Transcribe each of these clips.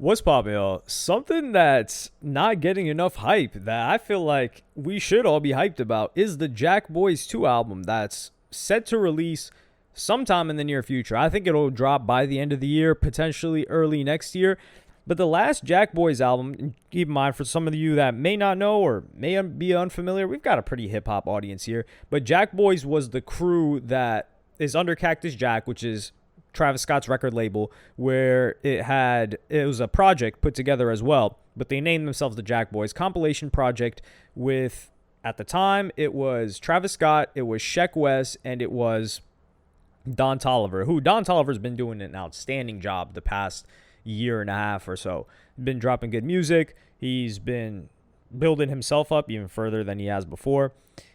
What's poppin', y'all? Something that's not getting enough hype that I feel like we should all be hyped about is the Jackboys 2 album that's set to release sometime in the near future. I think it'll drop by the end of the year, potentially early next year. But the last Jackboys album, keep in mind for some of you that may not know or may be unfamiliar, we've got a pretty hip hop audience here. But Jackboys was the crew that is under Cactus Jack, which is Travis Scott's record label, where it was a project put together as well, but they named themselves the Jackboys compilation project with, at the time, it was Travis Scott, it was Sheck West, and it was Don Toliver, who Don Toliver's been doing an outstanding job the past year and a half or so. Been dropping good music. He's been building himself up even further than he has before.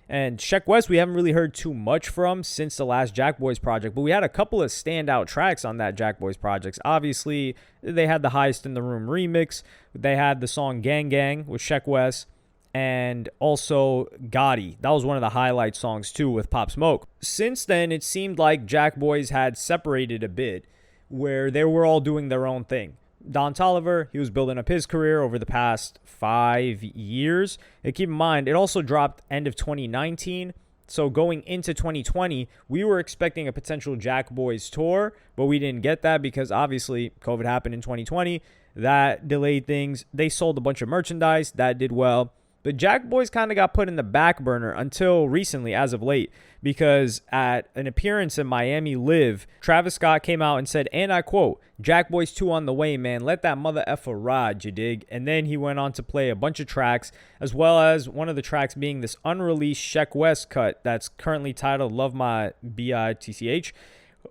And Sheck West, we haven't really heard too much from since the last Jackboys project, but we had a couple of standout tracks on that Jackboys project. Obviously, they had the Highest in the Room remix. They had the song Gang Gang with Sheck West, and also Gotti. That was one of the highlight songs too with Pop Smoke. Since then, it seemed like Jackboys had separated a bit, where they were all doing their own thing. Don Toliver, he was building up his career over the past 5 years. And keep in mind, it also dropped end of 2019. So going into 2020, we were expecting a potential Jackboys tour, but we didn't get that because obviously COVID happened in 2020. That delayed things. They sold a bunch of merchandise. That did well. But Jackboys kind of got put in the back burner until recently, as of late, because at an appearance in Miami Live, Travis Scott came out and said, and I quote, "Jackboys 2 on the way, man. Let that mother effer ride, you dig?" And then he went on to play a bunch of tracks, as well as one of the tracks being this unreleased Sheck West cut that's currently titled Love My B-I-T-C-H.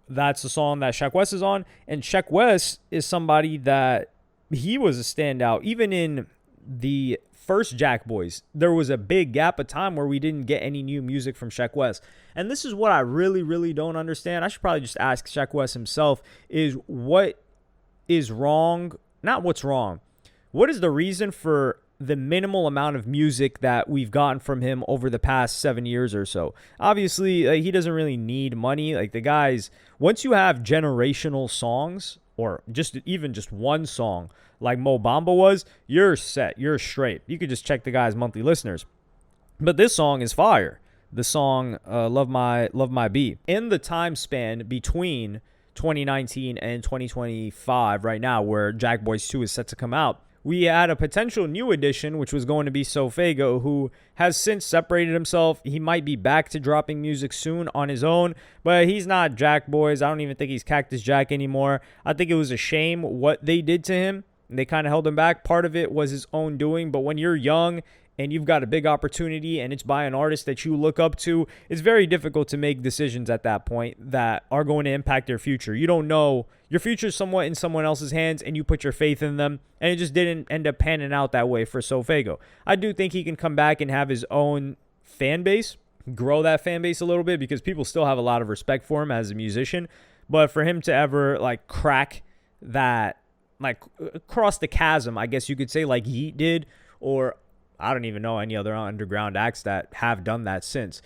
That's the song that Sheck West is on. And Sheck West is somebody that he was a standout. Even in the first Jackboys, there was a big gap of time where we didn't get any new music from Sheck West. And this is what I really, really don't understand. I should probably just ask Sheck West himself, is what is wrong? Not what's wrong. What is the reason for the minimal amount of music that we've gotten from him over the past 7 years or so? Obviously, he doesn't really need money. Like the guys, once you have generational songs, or even just one song like Mo Bamba was, you're set. You're straight. You could just check the guy's monthly listeners. But this song is fire. The song Love My B. In the time span between 2019 and 2025 right now, where Jackboys 2 is set to come out, we had a potential new addition, which was going to be Sofaygo, who has since separated himself. He might be back to dropping music soon on his own, but he's not Jackboys. I don't even think he's Cactus Jack anymore. I think it was a shame what they did to him. They kind of held him back. Part of it was his own doing, but when you're young and you've got a big opportunity and it's by an artist that you look up to, it's very difficult to make decisions at that point that are going to impact your future. You don't know. Your future is somewhat in someone else's hands, and you put your faith in them, and it just didn't end up panning out that way for Sofaygo. I do think he can come back and have his own fan base, grow that fan base a little bit, because people still have a lot of respect for him as a musician. But for him to ever crack that, cross the chasm, I guess you could say, like Yeet did, or I don't even know any other underground acts that have done that since.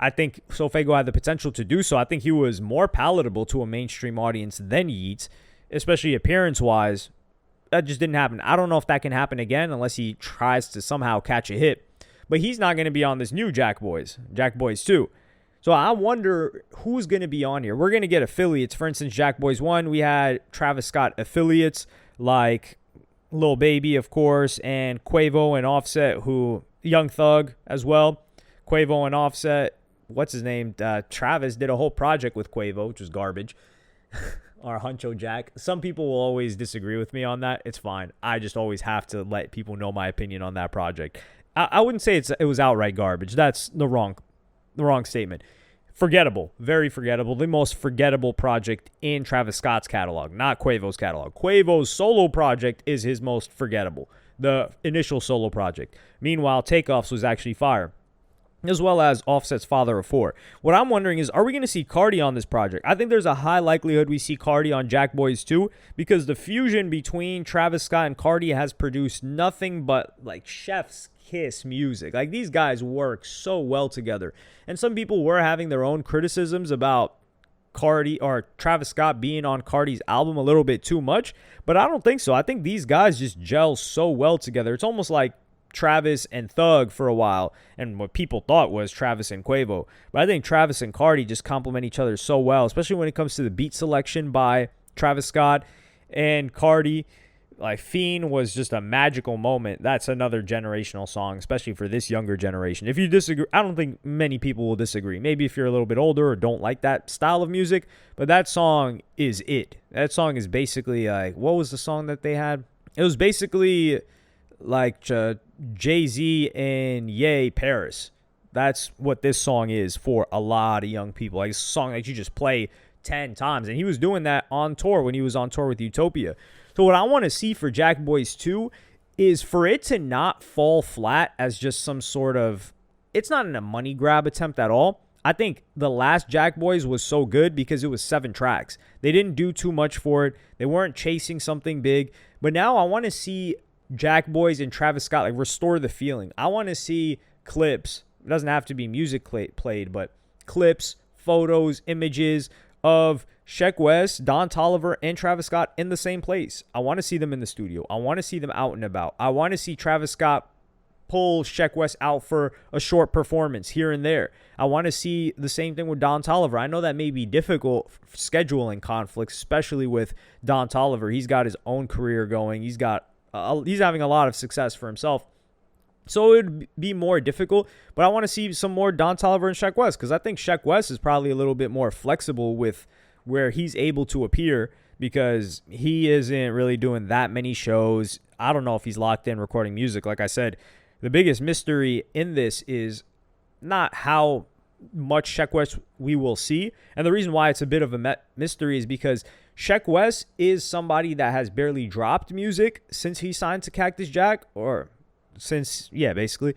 I think Sofaygo had the potential to do so. I think he was more palatable to a mainstream audience than Yeats, especially appearance-wise. That just didn't happen. I don't know if that can happen again unless he tries to somehow catch a hit. But he's not going to be on this new Jackboys 2. So I wonder who's going to be on here. We're going to get affiliates. For instance, Jackboys 1, we had Travis Scott affiliates like Lil Baby, of course, and Quavo and Offset, who Young Thug as well. Quavo and Offset, what's his name? Travis did a whole project with Quavo, which was garbage. Our Huncho Jack. Some people will always disagree with me on that. It's fine. I just always have to let people know my opinion on that project. I wouldn't say it was outright garbage. That's the wrong statement. Forgettable. Very forgettable. The most forgettable project in Travis Scott's catalog, not Quavo's catalog. Quavo's solo project is his most forgettable. The initial solo project. Meanwhile, Takeoff's was actually fire, as well as Offset's Father of Four. What I'm wondering is, are we going to see Cardi on this project? I think there's a high likelihood we see Cardi on Jackboys 2, because the fusion between Travis Scott and Cardi has produced nothing but chef's kiss music. These guys work so well together. And some people were having their own criticisms about Cardi or Travis Scott being on Cardi's album a little bit too much, but I don't think so. I think these guys just gel so well together. It's almost like Travis and Thug for a while, and what people thought was Travis and Quavo. But I think Travis and Cardi just complement each other so well, especially when it comes to the beat selection by Travis Scott and Cardi. Like, Fiend was just a magical moment. That's another generational song, especially for this younger generation. If you disagree, I don't think many people will disagree. Maybe if you're a little bit older or don't like that style of music, but that song is it. That song is basically like, what was the song that they had? It was basically like Jay-Z and Ye Paris. That's what this song is for a lot of young people. Like, it's a song that you just play 10 times. And he was doing that on tour when he was on tour with Utopia. So what I want to see for Jackboys 2 is for it to not fall flat as just some sort of, it's not a money grab attempt at all. I think the last Jackboys was so good because it was 7 tracks. They didn't do too much for it. They weren't chasing something big. But now I want to see Jackboys and Travis Scott like restore the feeling. I want to see clips. It doesn't have to be music played, but clips, photos, images of Sheck West, Don Toliver, and Travis Scott in the same place. I want to see them in the studio. I want to see them out and about. I want to see Travis Scott pull Sheck West out for a short performance here and there. I want to see the same thing with Don Toliver. I know that may be difficult scheduling conflicts, especially with Don Toliver. He's got his own career going. He's having a lot of success for himself. So it would be more difficult, but I want to see some more Don Toliver and Sheck West because I think Sheck West is probably a little bit more flexible with where he's able to appear because he isn't really doing that many shows. I don't know if he's locked in recording music. Like I said, the biggest mystery in this is not how much Sheck West we will see. And the reason why it's a bit of a mystery is because Sheck West is somebody that has barely dropped music since he signed to Cactus Jack, basically.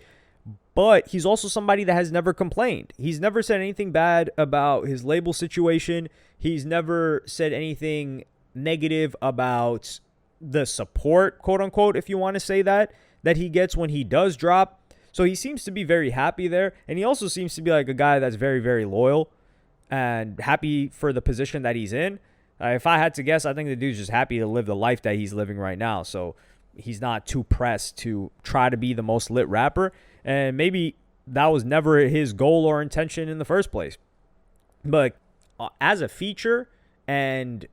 But he's also somebody that has never complained. He's never said anything bad about his label situation. He's never said anything negative about the support, quote unquote, if you want to say that he gets when he does drop. So he seems to be very happy there. And he also seems to be like a guy that's very, very loyal and happy for the position that he's in. If I had to guess, I think the dude's just happy to live the life that he's living right now. So he's not too pressed to try to be the most lit rapper. And maybe that was never his goal or intention in the first place. But as a feature and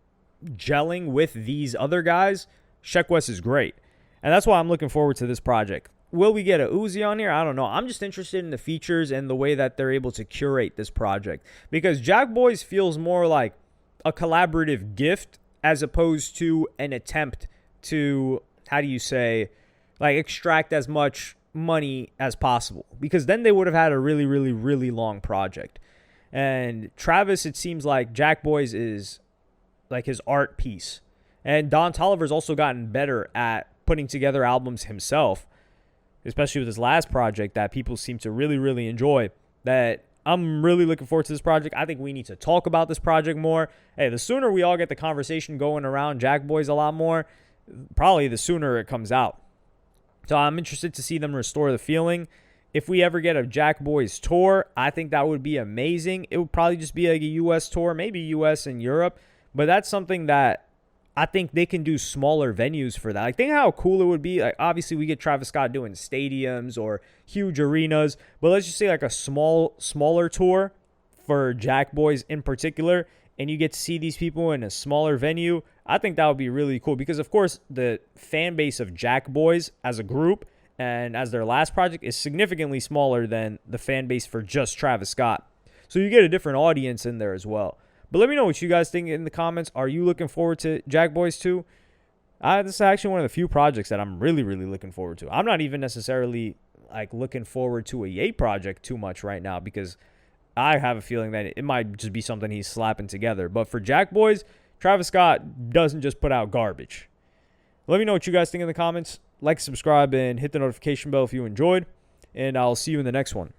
gelling with these other guys, Sheck West is great. And that's why I'm looking forward to this project. Will we get a Uzi on here? I don't know. I'm just interested in the features and the way that they're able to curate this project. Because Jackboys feels more like a collaborative gift as opposed to an attempt to, extract as much money as possible. Because then they would have had a really, really, really long project. And Travis, it seems like Jackboys is like his art piece. And Don Toliver's also gotten better at putting together albums himself, especially with his last project that people seem to really, really enjoy. That I'm really looking forward to this project. I think we need to talk about this project more. Hey, the sooner we all get the conversation going around Jackboys a lot more, probably the sooner it comes out. So I'm interested to see them restore the feeling. If we ever get a Jackboys tour, I think that would be amazing. It would probably just be like a U.S. tour, maybe U.S. and Europe. But that's something that I think they can do smaller venues for that. Like, think how cool it would be. Like, obviously, we get Travis Scott doing stadiums or huge arenas. But let's just say like a smaller tour for Jackboys in particular. And you get to see these people in a smaller venue. I think that would be really cool. Because, of course, the fan base of Jackboys as a group and as their last project is significantly smaller than the fan base for just Travis Scott. So you get a different audience in there as well. But let me know what you guys think in the comments. Are you looking forward to Jackboys 2? This is actually one of the few projects that I'm really, really looking forward to. I'm not even necessarily like looking forward to a Ye project too much right now because I have a feeling that it might just be something he's slapping together. But for Jackboys, Travis Scott doesn't just put out garbage. Let me know what you guys think in the comments. Like, subscribe, and hit the notification bell if you enjoyed. And I'll see you in the next one.